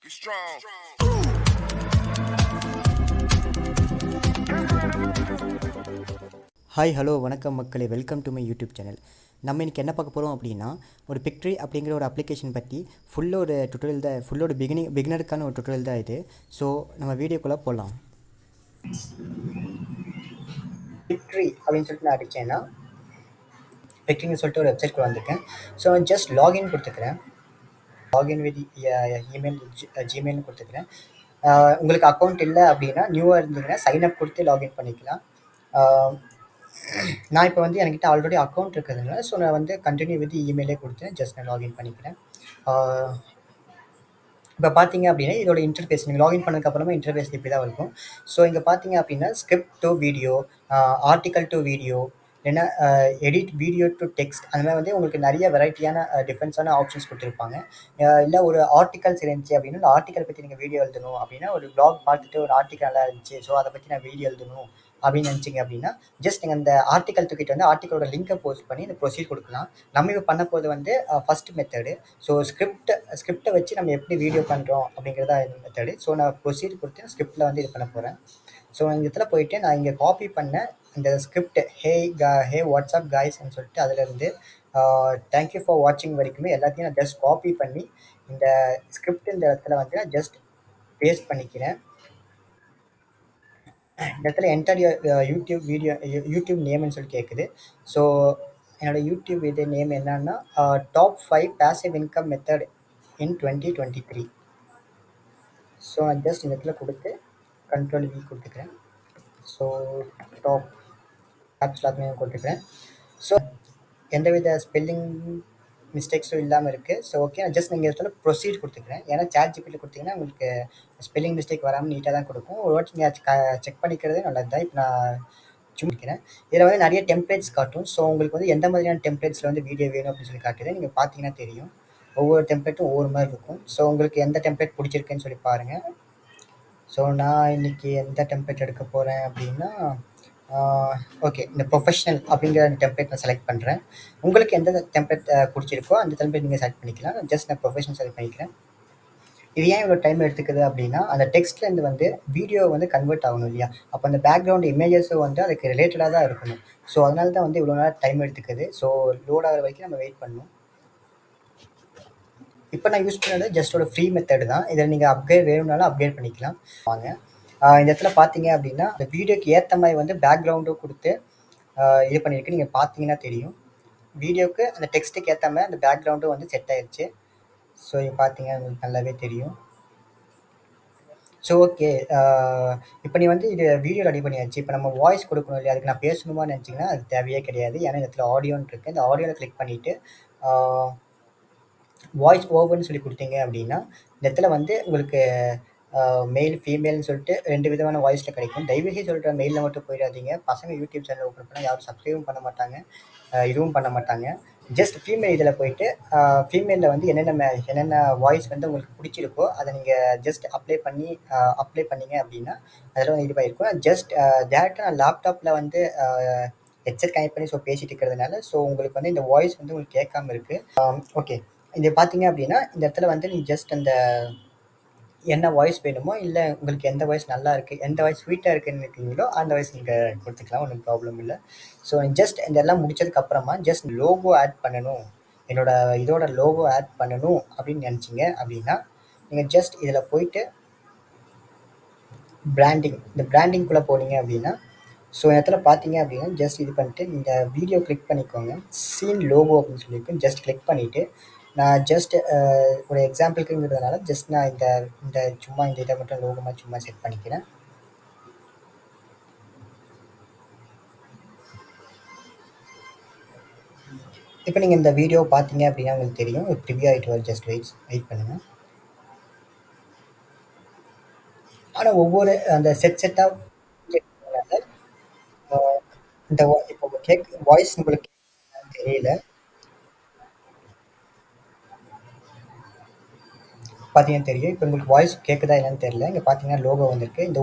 Be strong. Hi hello வணக்கம் மக்களே, welcome to my YouTube channel. நம்ம இன்றைக்கி என்ன பார்க்க போகிறோம் அப்படின்னா, ஒரு பிக்ட்ரி அப்படிங்கிற ஒரு அப்ளிகேஷன் பற்றி ஃபுல்லாக ஒரு டுட்டோரியல் தான், ஃபுல்லோட பிகினருக்கான ஒரு டுட்டோரியல் தான் இது. ஸோ நம்ம வீடியோக்குள்ளே போகலாம். பிக்ட்ரி அப்படின்னு சொல்லிட்டு நான் அடித்தேன்னா பிக்ட்ரின்னு சொல்லிட்டு ஒரு வெப்சைட்குள்ளே வந்திருக்கேன். ஸோ ஜஸ்ட் லாகின் கொடுத்துக்கிறேன். லாகின் வித் இமெயில் ஜிமெயில்னு கொடுத்துக்கிறேன். உங்களுக்கு அக்கௌண்ட் இல்லை அப்படின்னா நியூவாக இருந்ததுன்னா சைன்அப் கொடுத்து லாகின் பண்ணிக்கலாம். நான் இப்போ வந்து என்கிட்ட ஆல்ரெடி அக்கௌண்ட் இருக்கிறதுனால ஸோ நான் வந்து கண்டினியூ வித் இமெயிலே கொடுத்து ஜஸ்ட் நான் லாகின் பண்ணிக்கிறேன். இப்போ பார்த்தீங்க அப்படின்னா இதோட இன்டர்ஃபேஸ் நீங்கள் லாகின் பண்ணதுக்கப்புறமா இன்டர்ஃபேஸ் இப்படி தான் இருக்கும். ஸோ இங்கே பார்த்தீங்க அப்படின்னா script to video, article to video, இல்லைன்னா எடிட் வீடியோ டு டெக்ஸ்ட், அந்த மாதிரி வந்து உங்களுக்கு நிறைய வெரைட்டியான டிஃப்ரெண்ட்ஸான ஆப்ஷன்ஸ் கொடுத்துருப்பாங்க. இல்லை ஒரு ஆர்டிக்கல்ஸ் இருந்துச்சு அப்படின்னா அந்த ஆர்டிக்கல் பற்றி நீங்கள் வீடியோ எழுதணும் அப்படின்னா, ஒரு ப்ளாக் பார்த்துட்டு ஒரு ஆர்டிக்கல் நல்லா இருந்துச்சு ஸோ அதை பற்றி நான் வீடியோ எழுதணும் அப்படின்னு நினச்சிங்க அப்படின்னா ஜஸ்ட் நீங்கள் அந்த ஆர்டிக்கல் தூக்கிட்டு வந்து ஆர்டிக்கலோட லிங்கை போஸ்ட் பண்ணி இந்த ப்ரொசீட் கொடுக்கலாம். நம்ம இப்போ பண்ண போது வந்து ஃபஸ்ட் மெத்தடு. ஸோ ஸ்கிரிப்டை வச்சு நம்ம எப்படி வீடியோ பண்ணுறோம் அப்படிங்கிறதா இந்த மெத்தடு. ஸோ நான் ப்ரொசீட் கொடுத்து ஸ்கிரிப்டில் வந்து இது பண்ண போகிறேன். ஸோ இந்த இடத்துல போயிட்டு நான் இங்கே காப்பி பண்ண இந்த ஸ்கிரிப்ட் ஹே வாட்ஸ்அப் காய்ஸ்ன்னு சொல்லிட்டு அதிலேருந்து தேங்க்யூ ஃபார் வாட்சிங் வரைக்குமே எல்லாத்தையும் நான் ஜஸ்ட் காப்பி பண்ணி இந்த ஸ்கிரிப்ட் இந்த இடத்துல வந்து நான் ஜஸ்ட் பேஸ்ட் பண்ணிக்கிறேன். இந்த இடத்துல என்டர் யூடியூப் வீடியோ யூடியூப் நேம்னு சொல்லி கேட்குது. ஸோ என்னோட யூடியூப் இது நேம் என்னன்னா டாப் 5 பேசிவ் இன்கம் மெத்தட் இன் 2023. ஸோ நான் ஜஸ்ட் இந்த இடத்துல கொடுத்து கண்ட்ரோல் வி கொடுத்துக்கிறேன். ஸோ டாப் ஆப்ஸ் எல்லாத்தையுமே கொடுத்துக்கிறேன். ஸோ எந்தவித ஸ்பெல்லிங் மிஸ்டேக்ஸும் இல்லாமல் இருக்குது. ஸோ ஓகே, நான் ஜஸ்ட் நீங்கள் இடத்துல ப்ரொசீட் கொடுத்துக்கிறேன். ஏன்னா சாட் ஜிபிடி கொடுத்தீங்கன்னா உங்களுக்கு ஸ்பெல்லிங் மிஸ்டேக் வராமல் நீட்டாக தான் கொடுக்கும். ஒரு வாட்டி நீங்கள் செக் பண்ணிக்கிறது நல்லது தான். இப்போ நான் சும்மிக்கிறேன். இதில் வந்து நிறைய டெம்ப்ளேட்ஸ் காட்டும். ஸோ உங்களுக்கு வந்து எந்த மாதிரியான டெம்ப்ளேட்ஸில் வந்து வீடியோ வேணும் அப்படின்னு சொல்லி காட்டுது. நீங்கள் பார்த்தீங்கன்னா தெரியும், ஒவ்வொரு டெம்ப்ளேட்டும் ஒவ்வொரு மாதிரி இருக்கும். ஸோ உங்களுக்கு எந்த டெம்ப்ளேட் பிடிச்சிருக்குன்னு சொல்லி பாருங்கள். ஸோ நான் இன்றைக்கி எந்த டெம்ப்ளேட் எடுக்க போகிறேன் அப்படின்னா ஓகே, இந்த ப்ரொஃபஷனல் அப்படிங்கிற அந்த டெம்ப்ளேட் நான் செலக்ட் பண்ணுறேன். உங்களுக்கு எந்த டெம்ப்ளேட் பிடிச்சிருக்கோ அந்த டெம்ப்ளேட் நீங்கள் செலக்ட் பண்ணிக்கலாம். ஜஸ்ட் நான் ப்ரொஃபஷனல் செலக்ட் பண்ணிக்கிறேன். இது ஏன் இவ்வளோ டைம் எடுத்துக்குது அப்படின்னா, அந்த டெக்ஸ்ட்லேருந்து வந்து வீடியோ வந்து கன்வெர்ட் ஆகணும் இல்லையா? அப்போ அந்த பேக்ரவுண்ட் இமேஜஸும் வந்து அதுக்கு ரிலேட்டடாக தான் இருக்கணும். ஸோ அதனால தான் வந்து இவ்வளோ நேரம் டைம் எடுத்துக்குது. ஸோ லோட் ஆகிற வரைக்கும் நம்ம வெயிட் பண்ணணும். இப்போ நான் யூஸ் பண்ணது ஜஸ்ட் ஒரு ஃப்ரீ மெத்தடு தான். இதில் நீங்கள் அப்கிரேட் வேணும்னாலும் அப்கிரேட் பண்ணிக்கலாம். வாங்க, இந்த இடத்துல பார்த்தீங்க அப்படின்னா அந்த வீடியோக்கு ஏற்ற மாதிரி வந்து பேக்ரவுண்டும் கொடுத்து இது பண்ணியிருக்கு. நீங்கள் பார்த்தீங்கன்னா தெரியும், வீடியோக்கு அந்த டெக்ஸ்ட்டுக்கு ஏற்ற மாதிரி அந்த பேக்ரவுண்டும் வந்து செட் ஆயிடுச்சு. ஸோ இது பார்த்தீங்கன்னா உங்களுக்கு நல்லாவே தெரியும். ஸோ ஓகே, இப்போ நீ வந்து இது வீடியோ ரெடி பண்ணியாச்சு. இப்போ நம்ம வாய்ஸ் கொடுக்கணும் இல்லையா? அதுக்கு நான் பேசணுமா நினச்சிங்கன்னா அது தேவையே கிடையாது. ஏன்னா இந்த இடத்துல ஆடியோன்னு இருக்குது. இந்த ஆடியோவில் கிளிக் பண்ணிவிட்டு வாய்ஸ் ஓவர்னு சொல்லி கொடுத்தீங்க அப்படின்னா இந்த இடத்துல வந்து உங்களுக்கு மெயில் ஃபீமேல்னு சொல்லிட்டு 2 விதமான வாய்ஸில் கிடைக்கும். தயவுசெய்து சொல்கிற மெயிலில் மட்டும் போயிடாதீங்க. பசங்க யூடியூப் சேனல் ஓப்பன் பண்ணால் யாரும் சப்ஸ்கிரைபும் பண்ண மாட்டாங்க, இதுவும் பண்ண மாட்டாங்க. ஜஸ்ட் ஃபீமேல் இதில் போயிட்டு ஃபீமேலில் வந்து என்னென்ன வாய்ஸ் வந்து உங்களுக்கு பிடிச்சிருக்கோ அதை நீங்கள் ஜஸ்ட் அப்ளை பண்ணிங்க அப்படின்னா அதில் வந்து இதுவாயிருக்கும். ஜஸ்ட் டேரெக்டாக நான் லேப்டாப்பில் வந்து ஹெட்செட் கனெக்ட் பண்ணி பேசிட்டு இருக்கிறதுனால ஸோ உங்களுக்கு வந்து இந்த வாய்ஸ் வந்து உங்களுக்கு கேட்காம இருக்குது. ஓகே, இது பார்த்தீங்க அப்படின்னா இந்த இடத்துல வந்து நீங்கள் ஜஸ்ட் அந்த என்ன வாய்ஸ் வேணுமோ, இல்லை உங்களுக்கு எந்த வாய்ஸ் நல்லா இருக்குது, எந்த வாய்ஸ் ஸ்வீட்டாக இருக்குன்னு இருக்கீங்களோ அந்த வாய்ஸ் நீங்கள் கொடுத்துக்கலாம், ஒன்றும் ப்ராப்ளம் இல்லை. ஸோ ஜஸ்ட் இதெல்லாம் முடிச்சதுக்கப்புறமா ஜஸ்ட் லோகோ ஆட் பண்ணணும், இதோட லோகோ ஆட் பண்ணணும் அப்படின்னு நினச்சிங்க அப்படின்னா நீங்கள் ஜஸ்ட் இதில் போயிட்டு இந்த பிராண்டிங்குள்ளே போனீங்க அப்படின்னா ஸோ இடத்துல பார்த்தீங்க அப்படின்னா ஜஸ்ட் இது பண்ணிட்டு இந்த வீடியோ கிளிக் பண்ணிக்கோங்க. சீன் லோகோ அப்படின்னு சொல்லியிருக்கேன். ஜஸ்ட் கிளிக் பண்ணிவிட்டு நான் ஜஸ்ட் ஒரு எக்ஸாம்பிளுக்குங்கிறதுனால ஜஸ்ட் நான் இந்த சும்மா இந்த இதை மட்டும் லோகோ மாதிரி சும்மா செட் பண்ணிக்கிறேன். இப்போ நீங்கள் இந்த வீடியோ பார்த்தீங்க அப்படின்னா உங்களுக்கு தெரியும், ப்ரிவியூ ஆகிட்டு வரும். ஜஸ்ட் வெயிட் பண்ணுங்கள். ஆனால் ஒவ்வொரு அந்த செட்டாக இந்த இப்போ வாய்ஸ் உங்களுக்கு தெரியல, பார்த்தீங்கன்னா தெரியும். இப்போ உங்களுக்கு வாய்ஸ் கேட்குதா என்னன்னு தெரியல. இங்கே பார்த்தீங்கன்னா லோகோ வந்திருக்கு. இந்த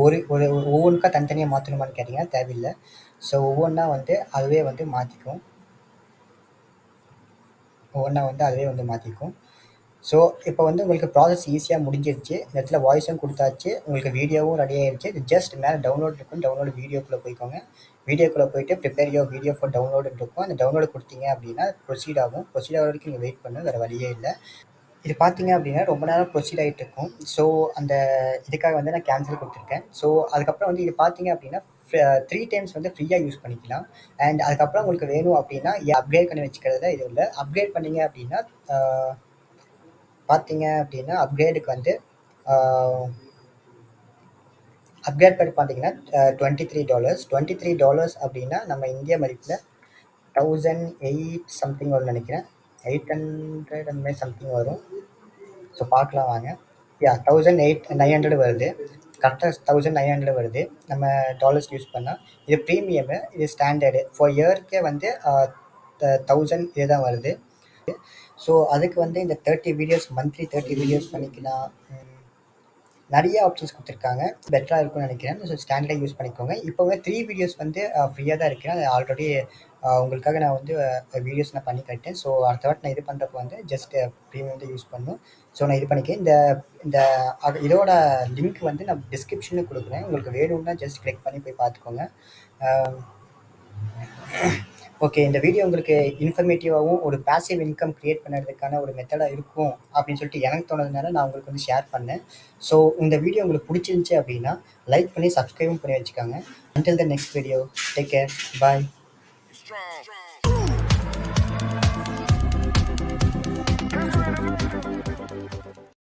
ஒவ்வொன்றுக்கா தனித்தனியாக மாற்றணுமான்னு கேட்டிங்கன்னா தேவையில்லை. ஸோ ஒவ்வொன்றா வந்து அதுவே வந்து மாற்றிக்கும். ஸோ இப்போ வந்து உங்களுக்கு ப்ராசஸ் ஈஸியாக முடிஞ்சிருச்சு. இந்த இடத்துல வாய்ஸும் குடுத்தாச்சு. உங்களுக்கு வீடியோவும் ரெடி ஆயிருச்சு. இது ஜஸ்ட் மேல டவுன்லோட் இருக்கும். டவுன்லோட் வீடியோக்குள்ள போய்க்கோங்க. வீடியோக்குள்ள போயிட்டு ப்ரிப்பேர் யுவர் வீடியோ ஃபார் டவுன்லோடுன்னு இருக்கும். அந்த டவுன்லோட் குடுத்தீங்க அப்படின்னா ப்ரொசீட் ஆகும். ப்ரொசீட் ஆகுற வரைக்கும் நீங்க வெயிட் பண்ணணும். வேற வழியே இல்ல. இது பார்த்தீங்க அப்படின்னா ரொம்ப நேரம் ப்ரொசீட் ஆயிட்டு இருக்கும். ஸோ அந்த இதுக்காக வந்து நான் கேன்சல் குடுத்துருக்கேன். ஸோ அதுக்கப்புறம் வந்து இது பார்த்தீங்க அப்படின்னா 3 டைம்ஸ் வந்து ஃப்ரீயா யூஸ் பண்ணிக்கலாம். அண்ட் அதுக்கப்புறம் உங்களுக்கு வேணும் அப்படின்னா அப்கிரேட் பண்ணி வச்சுக்கிறதுல இது இல்ல. அப்கிரேட் பண்ணீங்க அப்படின்னா ஆ பார்த்தீங்க அப்படின்னா அப்கிரேடுக்கு வந்து ஆ அப்கிரேட் பண்ணி பார்த்தீங்கன்னா $23 $23 அப்படின்னா நம்ம இந்திய மதிப்பில் 1008 சம்திங் வரும்னு நினைக்கிறேன். 800 அந்த மாதிரி சம்திங் வரும். ஸோ பார்க்கலாம் வாங்க. யா 900 வருது. கரெக்டாக 1900 வருது. நம்ம டாலர்ஸ் யூஸ் பண்ணால். இது ப்ரீமியமு, இது ஸ்டாண்டர்டு. ஃபார் இயர்க்கே வந்து 1000 இதுதான் வருது. ஸோ அதுக்கு வந்து இந்த 30 வீடியோஸ் மந்த்லி 30 வீடியோஸ் பண்ணிக்கலாம். நிறைய ஆப்ஷன்ஸ் கொடுத்துருக்காங்க. பெட்டரா இருக்கும்னு நினைக்கிறேன். ஸோ ஸ்டாண்டர்டா யூஸ் பண்ணிக்கோங்க. இப்போவே 3 வீடியோஸ் வந்து ஃப்ரீயா தான் இருக்கு. அது ஆல்ரெடி உங்களுக்காக நான் வந்து வீடியோஸ் நான் பண்ணி காட்டேன். ஸோ அடுத்த வாட்டி நான் இது பண்றப்போ வந்து ஜஸ்ட் ப்ரீமியம் தான் யூஸ் பண்ணணும். ஸோ நான் இது பண்ணிக்கிறேன். இந்த இந்த இதோட லிங்க் வந்து நான் டிஸ்கிரிப்ஷன்ல குடுக்குறேன். உங்களுக்கு வேணும்னா ஜஸ்ட் கிளிக் பண்ணி போய் பார்த்துக்கோங்க. அ ஓகே. இந்த வீடியோ உங்களுக்கு இன்ஃபர்மேட்டிவாவும், ஒரு பாசிவ் இன்கம் கிரியேட் பண்ணுறதுக்கான ஒரு மெத்தடா இருக்கும் அப்படின்னு சொல்லிட்டு எனக்கு தோணுனதுனால நான் உங்களுக்கு வந்து ஷேர் பண்ணேன். ஸோ இந்த வீடியோ உங்களுக்கு பிடிச்சிருந்துச்சு அப்படின்னா, லைக் பண்ணி சப்ஸ்கிரைபும் பண்ணி வச்சுக்கோங்க. Until the next video. Take care. Bye.